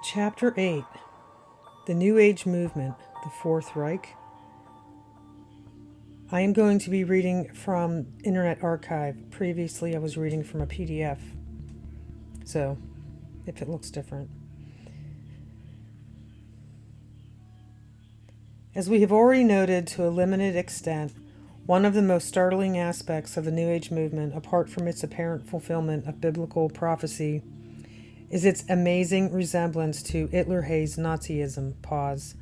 Chapter 8. The New Age Movement, the Fourth Reich. I am going to be reading from Internet Archive. Previously, I was reading from a PDF. So, if it looks different. As we have already noted to a limited extent, one of the most startling aspects of the New Age movement, apart from its apparent fulfillment of biblical prophecy, is its amazing resemblance to Hitler-Hayes Nazism. Pause.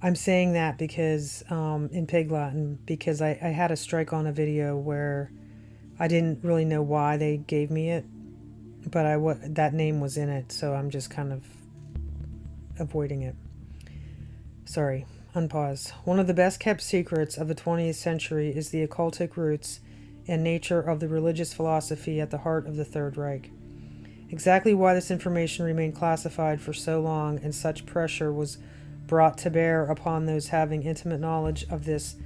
I'm saying that because, in Pig Latin, because I had a strike on a video where I didn't really know why they gave me it, but that name was in it, so I'm just kind of avoiding it. Sorry, unpause. One of the best kept secrets of the 20th century is the occultic roots and nature of the religious philosophy at the heart of the Third Reich. Exactly why this information remained classified for so long and such pressure was brought to bear upon those having intimate knowledge of this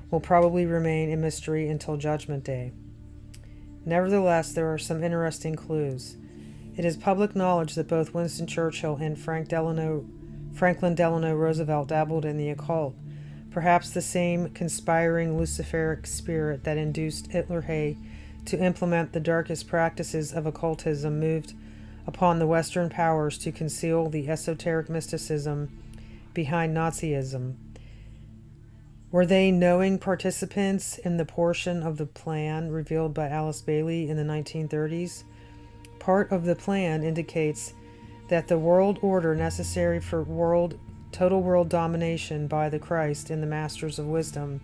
will probably remain a mystery until Judgment Day. Nevertheless, there are some interesting clues. It is public knowledge that both Winston Churchill and Franklin Delano Roosevelt dabbled in the occult, perhaps the same conspiring Luciferic spirit that induced Hitler-Hay to implement the darkest practices of occultism moved upon the Western powers to conceal the esoteric mysticism behind Nazism. Were they knowing participants in the portion of the plan revealed by Alice Bailey in the 1930s? Part of the plan indicates that the world order necessary for total world domination by the Christ and the Masters of Wisdom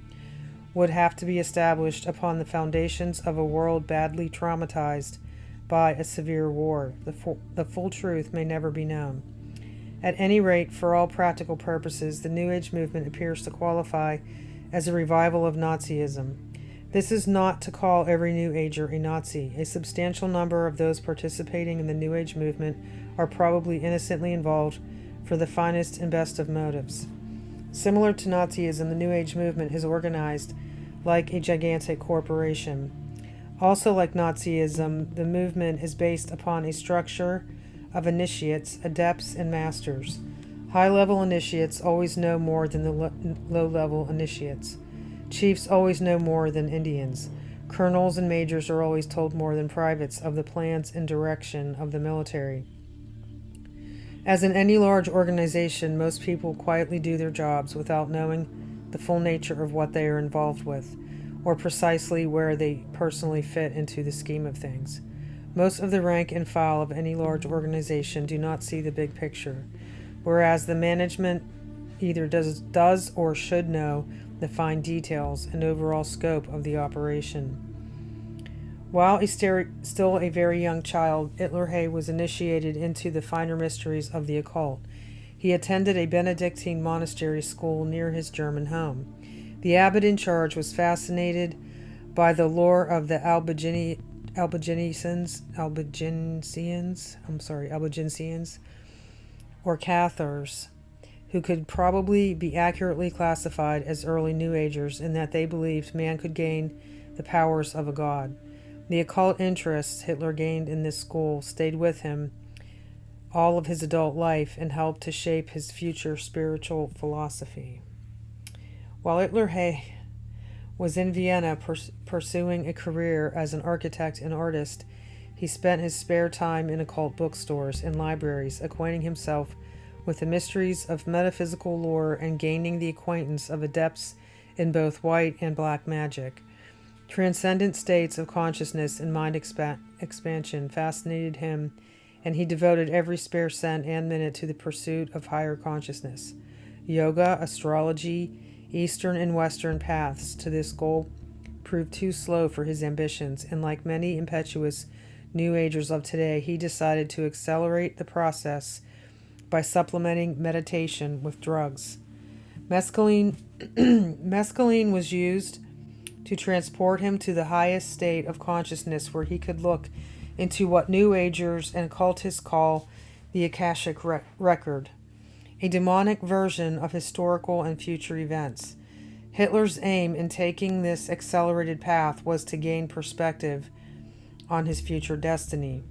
would have to be established upon the foundations of a world badly traumatized by a severe war. The full truth may never be known. At any rate, for all practical purposes, the New Age movement appears to qualify as a revival of Nazism. This is not to call every New Ager a Nazi. A substantial number of those participating in the New Age movement are probably innocently involved for the finest and best of motives. Similar to Nazism, the New Age movement is organized like a gigantic corporation. Also like Nazism, the movement is based upon a structure of initiates, adepts, and masters. High-level initiates always know more than the low-level initiates. Chiefs always know more than Indians. Colonels and majors are always told more than privates of the plans and direction of the military. As in any large organization, most people quietly do their jobs without knowing the full nature of what they are involved with, or precisely where they personally fit into the scheme of things. Most of the rank and file of any large organization do not see the big picture, whereas the management either does or should know the fine details and overall scope of the operation. While still a very young child, Hitler-Hay was initiated into the finer mysteries of the occult. He attended a Benedictine monastery school near his German home. The abbot in charge was fascinated by the lore of the Albigensians, or Cathars, who could probably be accurately classified as early New Agers in that they believed man could gain the powers of a god. The occult interests Hitler gained in this school stayed with him all of his adult life and helped to shape his future spiritual philosophy. While Hitler-Hay was in Vienna pursuing a career as an architect and artist, he spent his spare time in occult bookstores and libraries, acquainting himself with the mysteries of metaphysical lore and gaining the acquaintance of adepts in both white and black magic. Transcendent states of consciousness and mind expansion fascinated him, and he devoted every spare cent and minute to the pursuit of higher consciousness. Yoga, astrology, Eastern and Western paths to this goal proved too slow for his ambitions, and like many impetuous New Agers of today, he decided to accelerate the process by supplementing meditation with drugs. Mescaline was used to transport him to the highest state of consciousness where he could look into what New Agers and occultists call the Akashic record, a demonic version of historical and future events. Hitler's aim in taking this accelerated path was to gain perspective on his future destiny.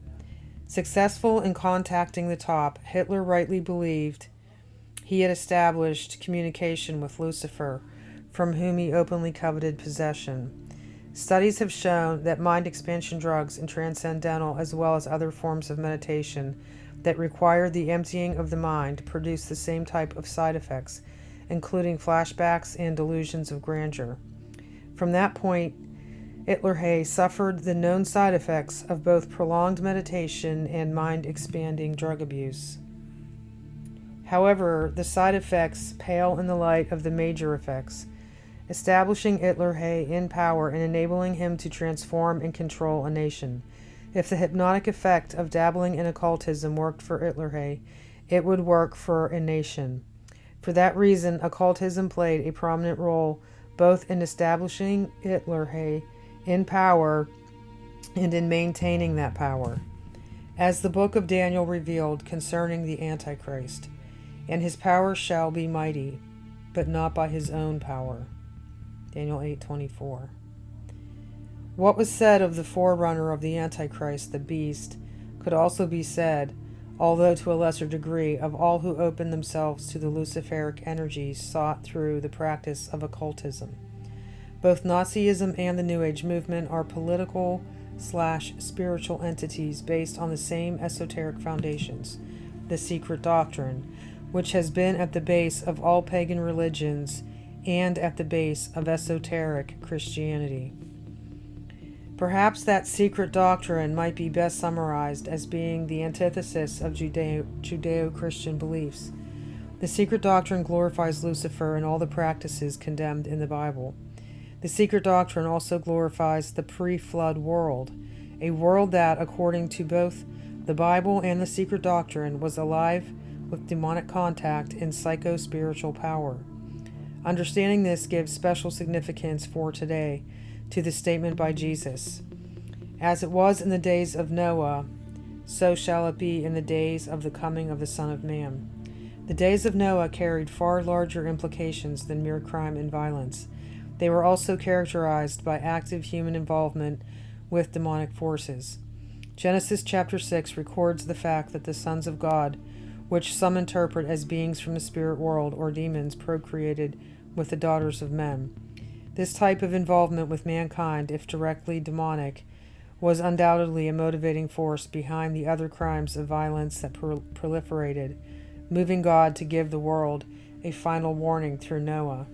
Successful in contacting the top, Hitler rightly believed he had established communication with Lucifer, from whom he openly coveted possession. Studies have shown that mind expansion drugs and transcendental, as well as other forms of meditation that require the emptying of the mind, produce the same type of side effects, including flashbacks and delusions of grandeur. From that point, Hitler suffered the known side effects of both prolonged meditation and mind-expanding drug abuse. However, the side effects pale in the light of the major effects, establishing Hitler in power and enabling him to transform and control a nation. If the hypnotic effect of dabbling in occultism worked for Hitler, it would work for a nation. For that reason, occultism played a prominent role both in establishing Hitler in power and in maintaining that power. As the book of Daniel revealed concerning the Antichrist, and his power shall be mighty, but not by his own power. Daniel 8:24. What was said of the forerunner of the Antichrist, the beast, could also be said, although to a lesser degree, of all who open themselves to the Luciferic energies sought through the practice of occultism. Both Nazism and the New Age movement are political/spiritual entities based on the same esoteric foundations, the Secret Doctrine, which has been at the base of all pagan religions and at the base of esoteric Christianity. Perhaps that secret doctrine might be best summarized as being the antithesis of Judeo-Christian beliefs. The secret doctrine glorifies Lucifer and all the practices condemned in the Bible. The secret doctrine also glorifies the pre-flood world, a world that, according to both the Bible and the secret doctrine, was alive with demonic contact and psycho-spiritual power. Understanding this gives special significance for today to the statement by Jesus, "As it was in the days of Noah, so shall it be in the days of the coming of the Son of Man." The days of Noah carried far larger implications than mere crime and violence. They were also characterized by active human involvement with demonic forces. Genesis chapter 6 records the fact that the sons of God, which some interpret as beings from the spirit world or demons, procreated with the daughters of men. This type of involvement with mankind, if directly demonic, was undoubtedly a motivating force behind the other crimes of violence that proliferated, moving God to give the world a final warning through Noah.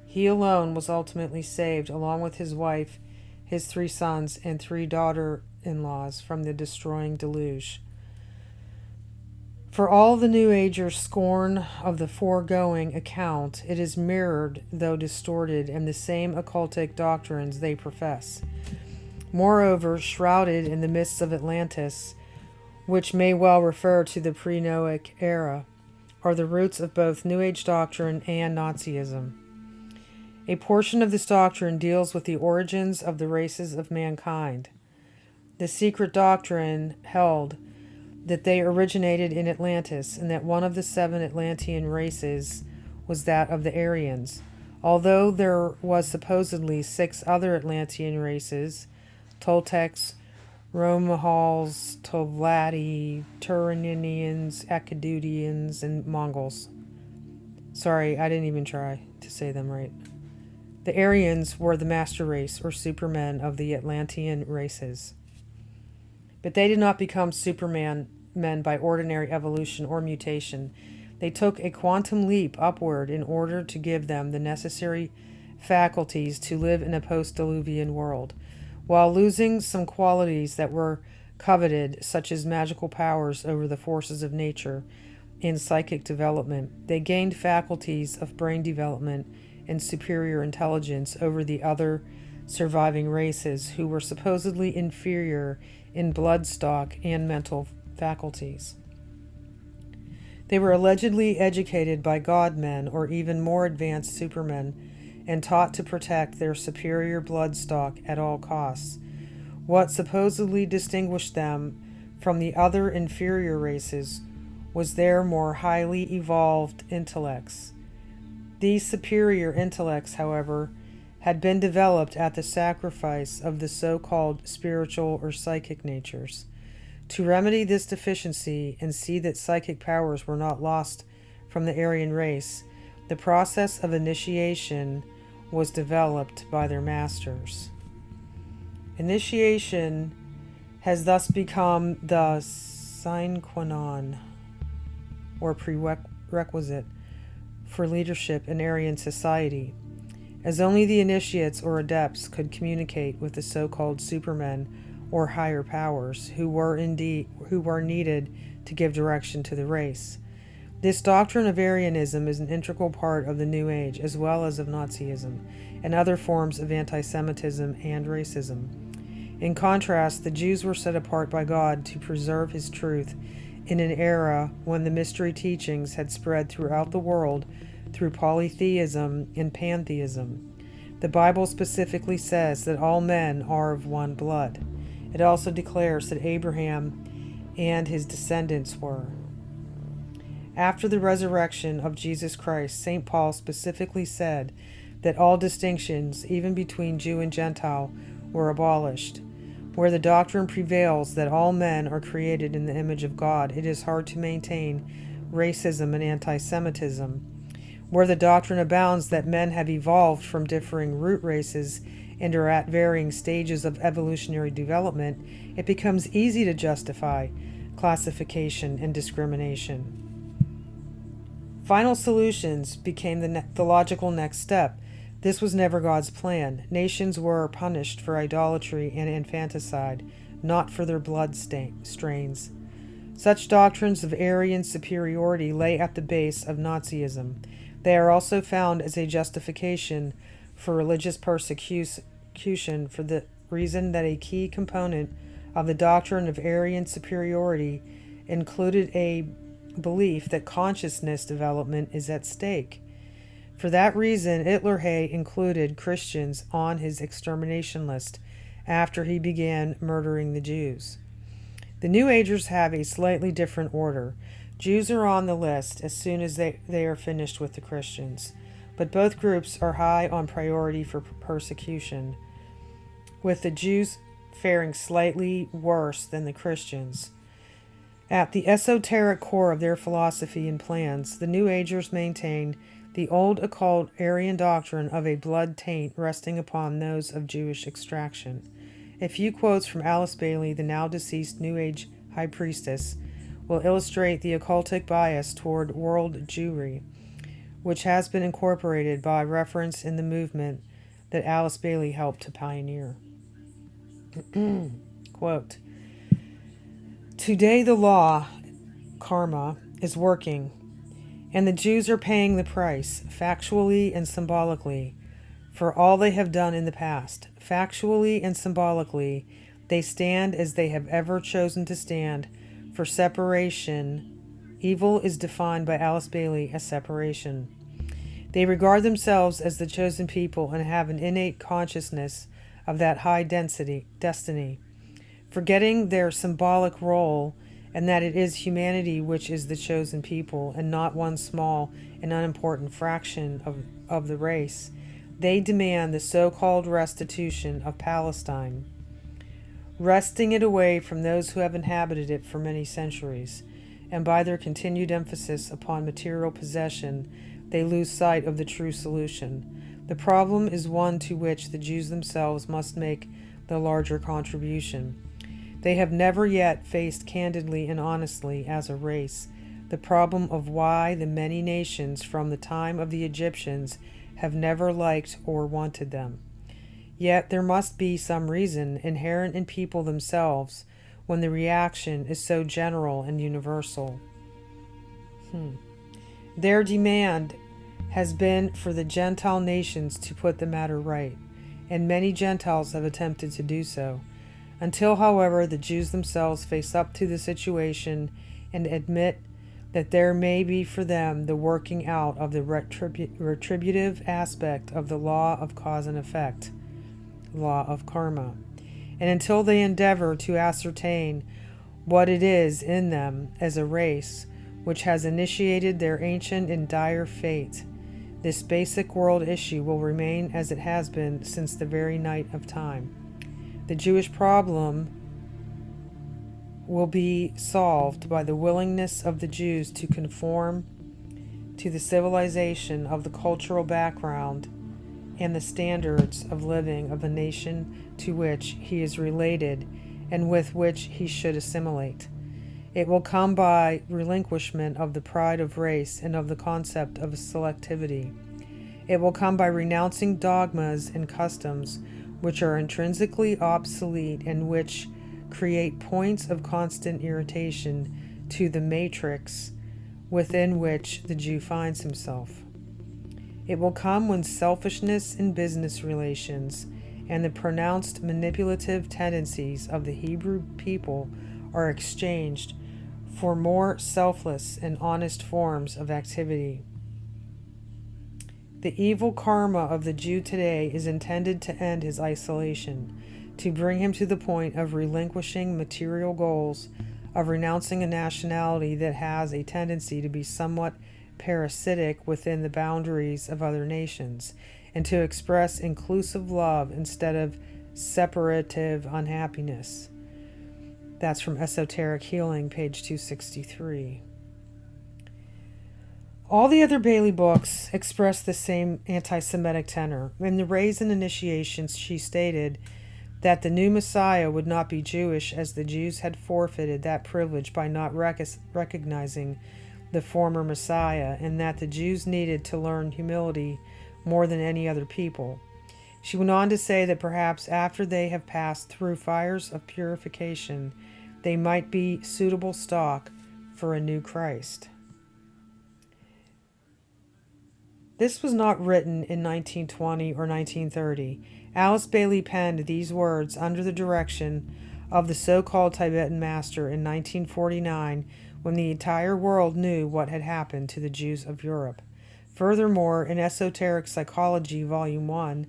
He alone was ultimately saved, along with his wife, his 3 sons, and 3 daughter-in-laws from the destroying deluge. For all the New Agers' scorn of the foregoing account, it is mirrored, though distorted, in the same occultic doctrines they profess. Moreover, shrouded in the mists of Atlantis, which may well refer to the pre-Noahic era, are the roots of both New Age doctrine and Nazism. A portion of this doctrine deals with the origins of the races of mankind. The secret doctrine held that they originated in Atlantis, and that one of the 7 Atlantean races was that of the Aryans. Although there was supposedly 6 other Atlantean races, Toltecs, Romahals, Tovladi, Turanians, Akkadians, and Mongols. Sorry, I didn't even try to say them right. The Aryans were the master race, or supermen, of the Atlantean races. But they did not become supermen by ordinary evolution or mutation. They took a quantum leap upward in order to give them the necessary faculties to live in a post-diluvian world. While losing some qualities that were coveted, such as magical powers over the forces of nature and psychic development, they gained faculties of brain development and superior intelligence over the other surviving races, who were supposedly inferior in blood stock and mental faculties. They were allegedly educated by God-men or even more advanced supermen and taught to protect their superior blood stock at all costs. What supposedly distinguished them from the other inferior races was their more highly evolved intellects. These superior intellects, however, had been developed at the sacrifice of the so-called spiritual or psychic natures. To remedy this deficiency and see that psychic powers were not lost from the Aryan race, the process of initiation was developed by their masters. Initiation has thus become the sine qua non, or prerequisite, for leadership in Aryan society, as only the initiates or adepts could communicate with the so-called supermen or higher powers who were needed to give direction to the race. This doctrine of Aryanism is an integral part of the New Age, as well as of Nazism and other forms of anti-Semitism and racism. In contrast, the Jews were set apart by God to preserve His truth in an era when the mystery teachings had spread throughout the world through polytheism and pantheism. The Bible specifically says that all men are of one blood. It also declares that Abraham and his descendants were. After the resurrection of Jesus Christ, St. Paul specifically said that all distinctions, even between Jew and Gentile, were abolished. Where the doctrine prevails that all men are created in the image of God, it is hard to maintain racism and anti-Semitism. Where the doctrine abounds that men have evolved from differing root races and are at varying stages of evolutionary development, it becomes easy to justify classification and discrimination. Final solutions became the logical next step. This was never God's plan. Nations were punished for idolatry and infanticide, not for their blood strains. Such doctrines of Aryan superiority lay at the base of Nazism. They are also found as a justification for religious persecution for the reason that a key component of the doctrine of Aryan superiority included a belief that consciousness development is at stake. For that reason, Hitler included Christians on his extermination list after he began murdering the Jews. The New Agers have a slightly different order. Jews are on the list as soon as they are finished with the Christians, but both groups are high on priority for persecution, with the Jews faring slightly worse than the Christians. At the esoteric core of their philosophy and plans, the New Agers maintain the old occult Aryan doctrine of a blood taint resting upon those of Jewish extraction. A few quotes from Alice Bailey, the now deceased New Age high priestess, will illustrate the occultic bias toward world Jewry, which has been incorporated by reference in the movement that Alice Bailey helped to pioneer. Quote, "Today the law, karma, is working, and the Jews are paying the price, factually and symbolically, for all they have done in the past. Factually and symbolically, they stand as they have ever chosen to stand for separation. Evil is defined by Alice Bailey as separation. They regard themselves as the chosen people and have an innate consciousness of that high destiny, forgetting their symbolic role and that it is humanity which is the chosen people and not one small and unimportant fraction of the race. They demand the so-called restitution of Palestine, wresting it away from those who have inhabited it for many centuries, and by their continued emphasis upon material possession, they lose sight of the true solution. The problem is one to which the Jews themselves must make the larger contribution. They have never yet faced candidly and honestly as a race the problem of why the many nations from the time of the Egyptians have never liked or wanted them. Yet there must be some reason inherent in people themselves when the reaction is so general and universal. Their demand has been for the Gentile nations to put the matter right, and many Gentiles have attempted to do so. Until, however, the Jews themselves face up to the situation and admit that there may be for them the working out of the retributive aspect of the law of cause and effect, law of karma, and until they endeavor to ascertain what it is in them as a race which has initiated their ancient and dire fate, This basic world issue will remain as it has been since the very night of time. The Jewish problem will be solved by the willingness of the Jews to conform to the civilization of the cultural background and the standards of living of the nation to which he is related and with which he should assimilate. It will come by relinquishment of the pride of race and of the concept of selectivity. It will come by renouncing dogmas and customs which are intrinsically obsolete and which create points of constant irritation to the matrix within which the Jew finds himself. It will come when selfishness in business relations and the pronounced manipulative tendencies of the Hebrew people are exchanged for more selfless and honest forms of activity. The evil karma of the Jew today is intended to end his isolation, to bring him to the point of relinquishing material goals, of renouncing a nationality that has a tendency to be somewhat parasitic within the boundaries of other nations, and to express inclusive love instead of separative unhappiness. That's from Esoteric Healing, page 263. All the other Bailey books express the same anti-Semitic tenor. In the Raisin Initiations, she stated that the new Messiah would not be Jewish, as the Jews had forfeited that privilege by not recognizing the former Messiah, and that the Jews needed to learn humility more than any other people. She went on to say that perhaps after they have passed through fires of purification, they might be suitable stock for a new Christ. This was not written in 1920 or 1930. Alice Bailey penned these words under the direction of the so-called Tibetan master in 1949, when the entire world knew what had happened to the Jews of Europe. Furthermore, in Esoteric Psychology, Volume 1,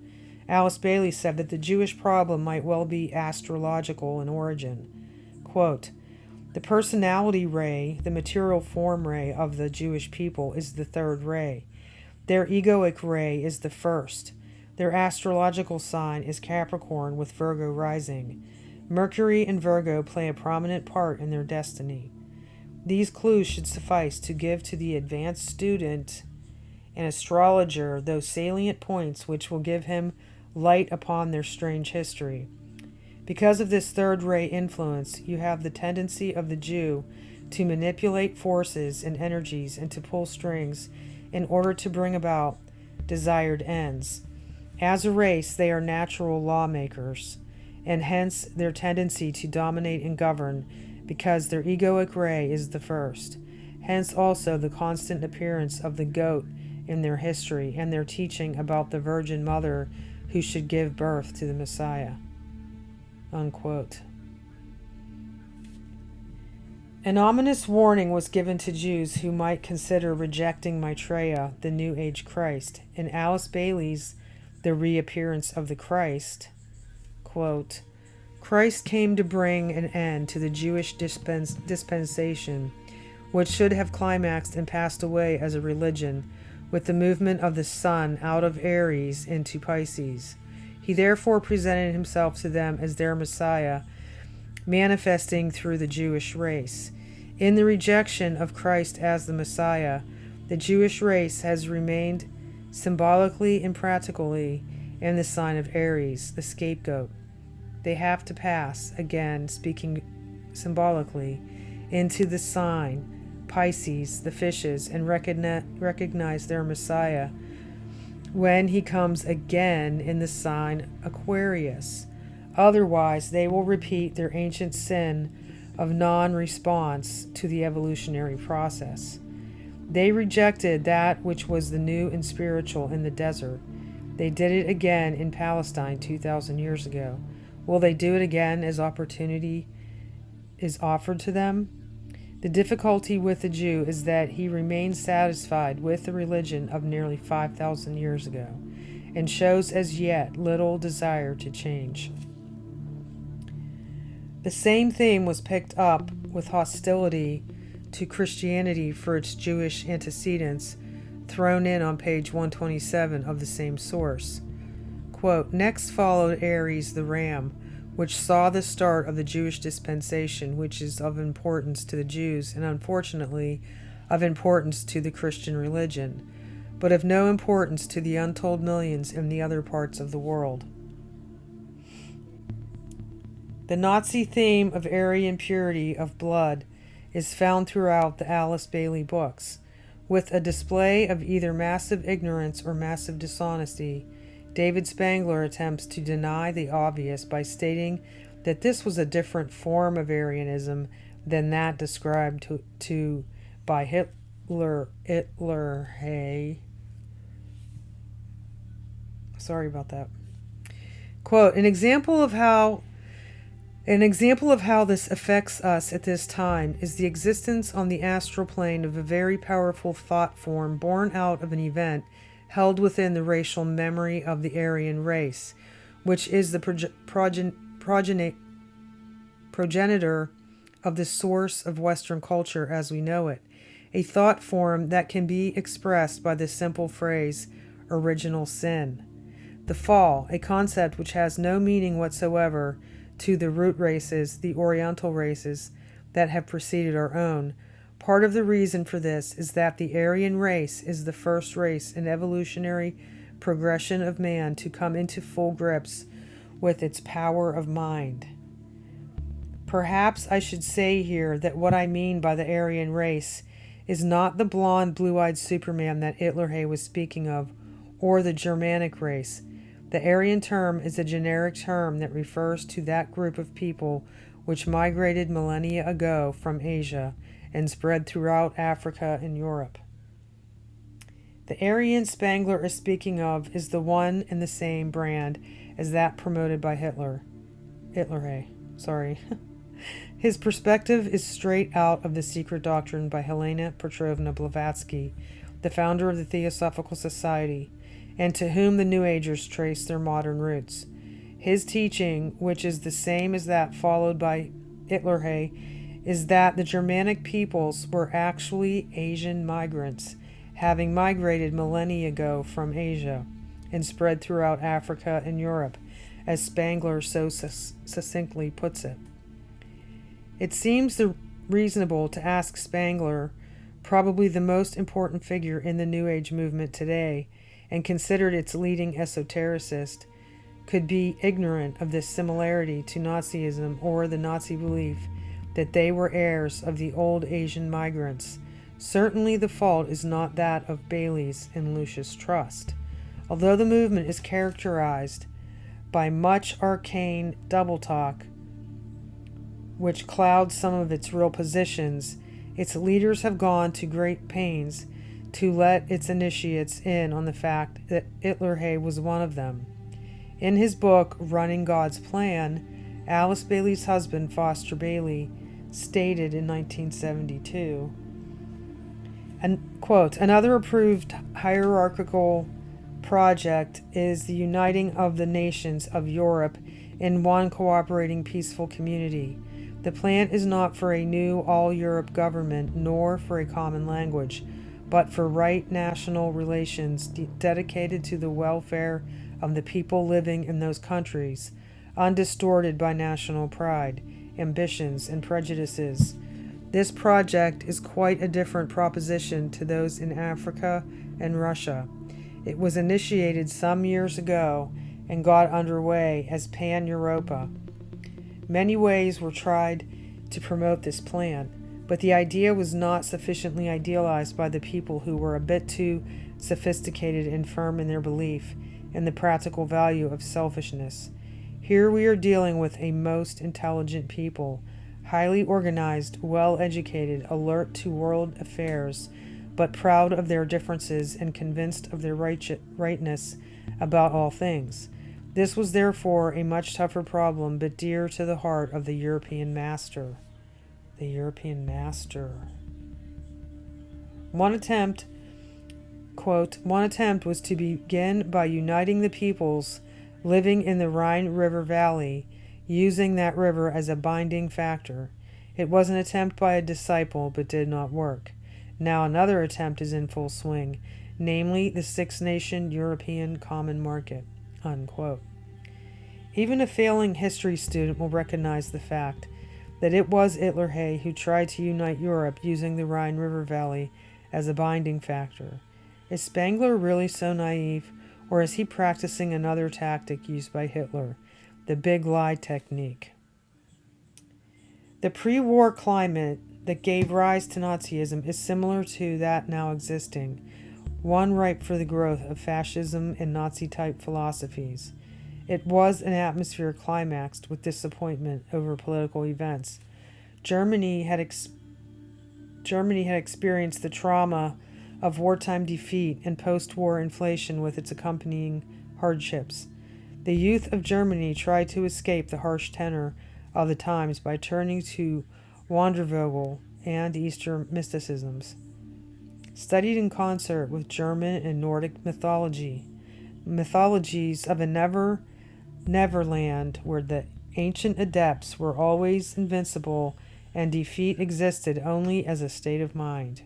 Alice Bailey said that the Jewish problem might well be astrological in origin. Quote, "The personality ray, the material form ray of the Jewish people, is the third ray. Their egoic ray is the first. Their astrological sign is Capricorn with Virgo rising. Mercury and Virgo play a prominent part in their destiny. These clues should suffice to give to the advanced student and astrologer those salient points which will give him light upon their strange history. Because of this third ray influence, you have the tendency of the Jew to manipulate forces and energies and to pull strings in order to bring about desired ends. As a race, they are natural lawmakers, and hence their tendency to dominate and govern, because their egoic ray is the first. Hence also the constant appearance of the goat in their history and their teaching about the Virgin Mother who should give birth to the Messiah." Unquote. An ominous warning was given to Jews who might consider rejecting Maitreya, the New Age Christ. In Alice Bailey's The Reappearance of the Christ, quote, "Christ came to bring an end to the Jewish dispensation, which should have climaxed and passed away as a religion with the movement of the sun out of Aries into Pisces. He therefore presented himself to them as their Messiah, manifesting through the Jewish race. In the rejection of Christ as the Messiah, the Jewish race has remained symbolically and practically in the sign of Aries, the scapegoat. They have to pass, again speaking symbolically, into the sign Pisces, the fishes, and recognize their Messiah when he comes again in the sign Aquarius. Otherwise, they will repeat their ancient sin of non-response to the evolutionary process. They rejected that which was the new and spiritual in the desert. They did it again in Palestine 2,000 years ago. Will they do it again as opportunity is offered to them? The difficulty with the Jew is that he remains satisfied with the religion of nearly 5,000 years ago and shows as yet little desire to change. The same theme was picked up with hostility to Christianity for its Jewish antecedents thrown in on page 127 of the same source. Quote, next followed Aries the ram, which saw the start of the Jewish dispensation, which is of importance to the Jews and unfortunately of importance to the Christian religion, but of no importance to the untold millions in the other parts of the world. The Nazi theme of Aryan purity of blood is found throughout the Alice Bailey books. With a display of either massive ignorance or massive dishonesty, David Spangler attempts to deny the obvious by stating that this was a different form of Aryanism than that described by Hitler. Sorry about that. Quote, an example of how this affects us at this time is the existence on the astral plane of a very powerful thought form born out of an event held within the racial memory of the Aryan race, which is the progenitor of the source of Western culture as we know it, a thought form that can be expressed by the simple phrase, original sin. The fall, a concept which has no meaning whatsoever to the root races, the Oriental races, that have preceded our own. Part of the reason for this is that the Aryan race is the first race in evolutionary progression of man to come into full grips with its power of mind. Perhaps I should say here that what I mean by the Aryan race is not the blonde, blue-eyed Superman that Hitler was speaking of, or the Germanic race. The Aryan term is a generic term that refers to that group of people which migrated millennia ago from Asia and spread throughout Africa and Europe. The Aryan Spangler is speaking of is the one and the same brand as that promoted by Hitler. His perspective is straight out of the Secret Doctrine by Helena Petrovna Blavatsky, the founder of the Theosophical Society, and to whom the New Agers trace their modern roots. His teaching, which is the same as that followed by Hitler, is that the Germanic peoples were actually Asian migrants, having migrated millennia ago from Asia and spread throughout Africa and Europe, as Spangler so succinctly puts it. It seems reasonable to ask Spangler, probably the most important figure in the New Age movement today, and considered its leading esotericist, could be ignorant of this similarity to Nazism or the Nazi belief that they were heirs of the old Asian migrants. Certainly the fault is not that of Bailey's and Lucius Trust. Although the movement is characterized by much arcane double talk, which clouds some of its real positions, its leaders have gone to great pains to let its initiates in on the fact that Hitler was one of them. In his book, Running God's Plan, Alice Bailey's husband, Foster Bailey, stated in 1972, and, quote, another approved hierarchical project is the uniting of the nations of Europe in one cooperating peaceful community. The plan is not for a new all-Europe government nor for a common language, but for right national relations dedicated to the welfare of the people living in those countries, undistorted by national pride, ambitions, and prejudices. This project is quite a different proposition to those in Africa and Russia. It was initiated some years ago and got underway as Pan-Europa. Many ways were tried to promote this plan, but the idea was not sufficiently idealized by the people who were a bit too sophisticated and firm in their belief in the practical value of selfishness. Here we are dealing with a most intelligent people, highly organized, well-educated, alert to world affairs, but proud of their differences and convinced of their rightness about all things. This was therefore a much tougher problem, but dear to the heart of the European master. The European master. One attempt was to begin by uniting the peoples living in the Rhine River Valley, using that river as a binding factor. It was an attempt by a disciple, but did not work. Now another attempt is in full swing, namely the six-nation European Common Market, unquote. Even a failing history student will recognize the fact that it was Hitler who tried to unite Europe using the Rhine River Valley as a binding factor. Is Spengler really so naive, or is he practicing another tactic used by Hitler, the big lie technique? The pre-war climate that gave rise to Nazism is similar to that now existing, one ripe for the growth of fascism and Nazi-type philosophies. It was an atmosphere climaxed with disappointment over political events. Germany had experienced the trauma of wartime defeat and post-war inflation with its accompanying hardships. The youth of Germany tried to escape the harsh tenor of the times by turning to Wandervogel and Eastern mysticisms. Studied in concert with German and Nordic mythologies of a Neverland where the ancient adepts were always invincible and defeat existed only as a state of mind.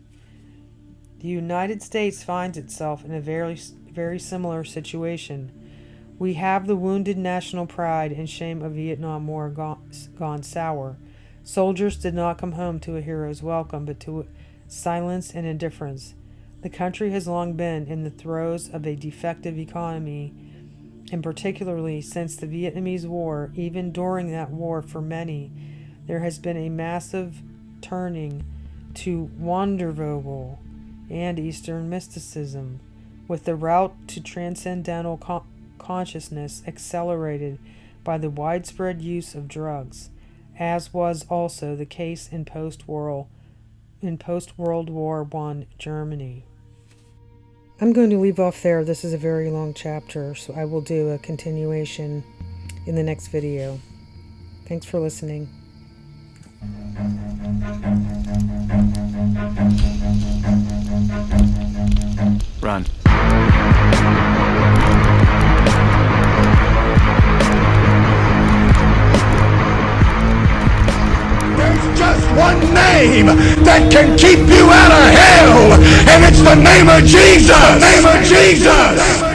The United States finds itself in a very similar situation. We have the wounded national pride and shame of Vietnam War gone sour. Soldiers did not come home to a hero's welcome, but to silence and indifference. The country has long been in the throes of a defective economy, and particularly since the Vietnamese War. Even during that war, for many, there has been a massive turning to Wandervogel and Eastern mysticism, with the route to transcendental consciousness accelerated by the widespread use of drugs, as was also the case in post-World War I Germany. I'm going to leave off there. This is a very long chapter, so I will do a continuation in the next video. Thanks for listening. Run. There's just one name that can keep you out of hell, and it's the name of Jesus. The name of Jesus.